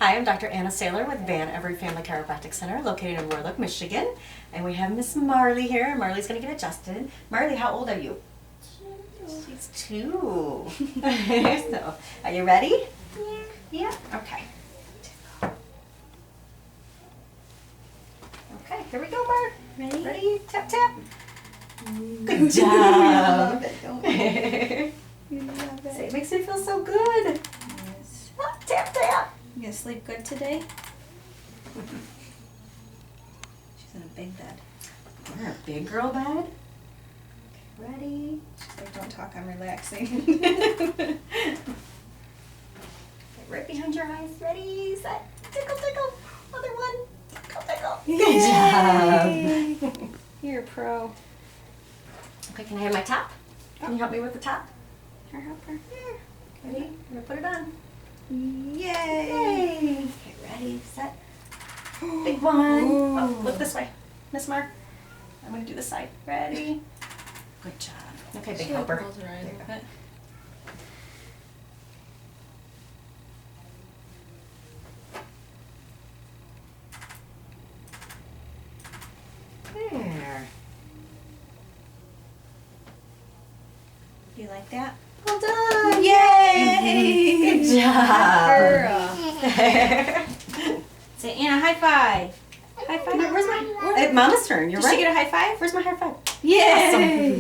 Hi, I'm Dr. Anna Saylor with Van Every Family Chiropractic Center located in Royal Oak, Michigan. And we have Miss Marley here. Marley's going to get adjusted. Marley, how old are you? 2. She's 2. So, are you ready? Yeah. Yeah? Okay. Okay, here we go, Mark. Ready? Ready? Tap, tap. Good You job. love it, don't you? You love Say, it. it makes me feel so good. Yes. Ah, tap, tap. You gonna sleep good today? She's in a big bed. You're a big girl bed. Okay, ready? She's like, don't talk, I'm relaxing. Okay, right behind your eyes. Ready, set, tickle, tickle. Other one. Tickle, tickle. Yay! Good job. You're a pro. Okay, can I have my top? Can you help me with the top? Here, help her. Here. Ready? I'm gonna put it on. Yay! Yay! Okay, ready, set. Big one. Ooh. Oh, look this way. Miss Mar. I'm gonna do this side. Ready? Good job. Okay, big helper. Close her eyes There you with go. it. There. You like that? Well done. Yay! Good job. Girl. Say, Anna, high five. High five. Where's my? Mama's turn. You're Did right. she get a high five? Where's my high five? Yay!